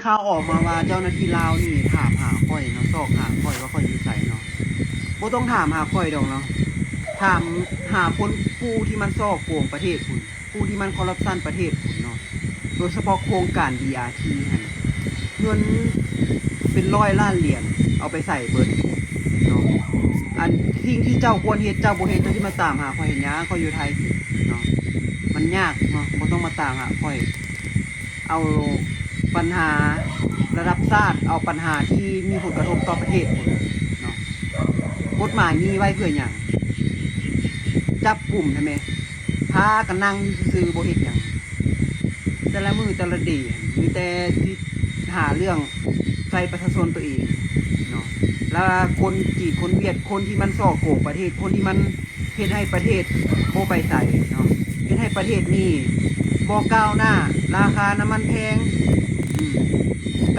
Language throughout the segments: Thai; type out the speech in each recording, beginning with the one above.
ข่าวออกมาว่าเจ้าหน้าที่ลาวนี่ถามหาข่อยเนาะซอกหาข่อยว่าข่อยอยู่ไสเนาะบ่ต้องถามหาข่อยดอกเนาะถามหาคนผู้ที่มันซอกโกงประเทศคุณผู้ที่มันคอร์รัปชันประเทศคุณเนาะโดยเฉพาะโครงการ BRT หั่นเงินเป็น100 ล้านเหรียญเอาไปใส่เบิดเนาะอันสิ่งที่เจ้าควรเฮ็ดเจ้าบ่เฮ็ดเจ้าที่มาตามหาข่อยเห็นหยังข่อยอยู่ไทยเนาะมันยากเนาะบ่ต้องมาตามหาข่อยเอาปัญหาระดับชาติเอาปัญหาที่มีผลกระทบต่อประเทศเนาะกฎหมายมีไว้เพื่อหยังจับกลุ่มใช่ไหมพากันนั่งซื่อๆบ่เฮ็ดหยังแต่ละมือแต่ละเดย์มีแต่ที่หาเรื่องใส่ประชาชนตัวเองเนาะแล้วคนจีนคนเวียดคนที่มันส่อโกงประเทศคนที่มันเฮ็ดให้ประเทศบ่ไปใส่เนาะเฮ็ดให้ประเทศนี้บ่ก้าวหน้าราคาน้ำมันแพง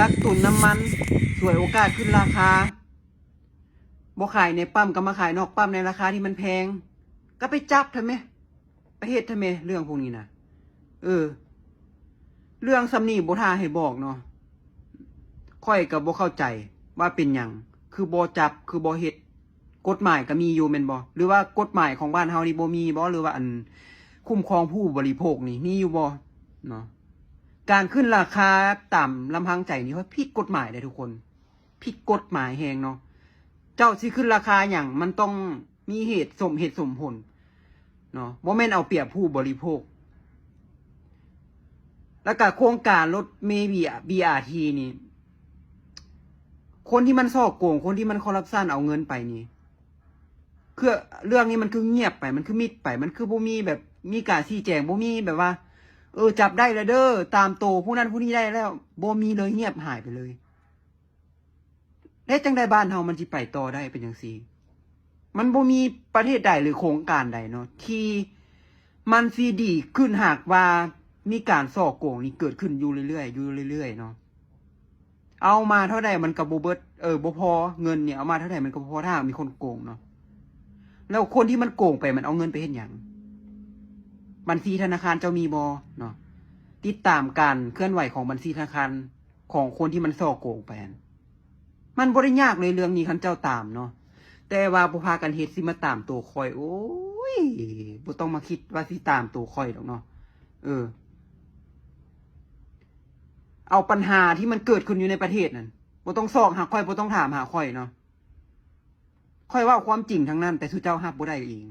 กักตุนน้ำมันสวยโอกาสขึ้นราคาบ่ขายในปั๊มก็มาขายนอกปั๊มในราคาที่มันแพงก็ไปจับทำไมประเทศทำไมเรื่องพวกนี้นะเรื่องสำนีบ่ท่าให้บอกเนาะค่อยกับบ่เข้าใจว่าเป็นหยังคือบ่จับคือบ่เฮ็ดกฎหมายก็มีอยู่แม่นบ่หรือว่ากฎหมายของบ้านเฮานี่บ่มีบ่หรือว่าอันคุ้มครองผู้บริโภคนี่มีอยู่บ่เนาะการขึ้นราคาต่ำลำพังใจนี่ว่าผิดกฎหมายได้ทุกคนผิดกฎหมายแฮงเนาะเจ้าสิขึ้นราคาหยังมันต้องมีเหตุสมผลเนาะบ่แม่นเอาเปรียบผู้บริโภคแล้วก็โครงการรถเมล์ BRT นี่คนที่มันซ่อโกงคนที่มันคอร์รัปชันเอาเงินไปนี่คือเรื่องนี้มันคือเงียบไปมันคือมิดไปมันคือบ่มีแบบมีการชี้แจงบ่มีแบบว่าจับได้แล้วเด้อตามโตผู้นั้นผู้นี้ได้แล้วบ่มีเลยเงียบหายไปเลยแล้วจังได๋บ้านเฮามันสิไปต่อได้เป็นจังซี่มันบ่มีประเทศใดหรือโครงการใดเนาะที่มันสิดีขึ้นหากว่ามีการซ่อโกงนี่เกิดขึ้นอยู่เรื่อยๆเนาะเอามาเท่าใดมันก็บ่เบิดบ่พอเงินเนี่ยเอามาเท่าใดมันก็บ่พอถ้ามีคนโกงเนาะแล้วคนที่มันโกงไปมันเอาเงินไปเฮ็ดหยังบัญชีธนาคารเจ้ามีบ่เนาะติดตามการเคลื่อนไหวของบัญชีธนาคารของคนที่มันซ่อโกงไปมันบ่ได้ยากเลยเรื่องนี้คันเจ้าตามเนาะแต่ว่าบ่พากันเฮ็ดสิมาตามตัวข่อยโอ้ยบ่ต้องมาคิดว่าสิตามตัวข่อยดอกเนาะเอาปัญหาที่มันเกิดขึ้นอยู่ในประเทศนั่นบ่ต้องซอกหาข่อยบ่ต้องถามหาข่อยเนาะข่อยว่าความจริงทั้งนั้นแต่สุเจ้ารับบ่ได้เอง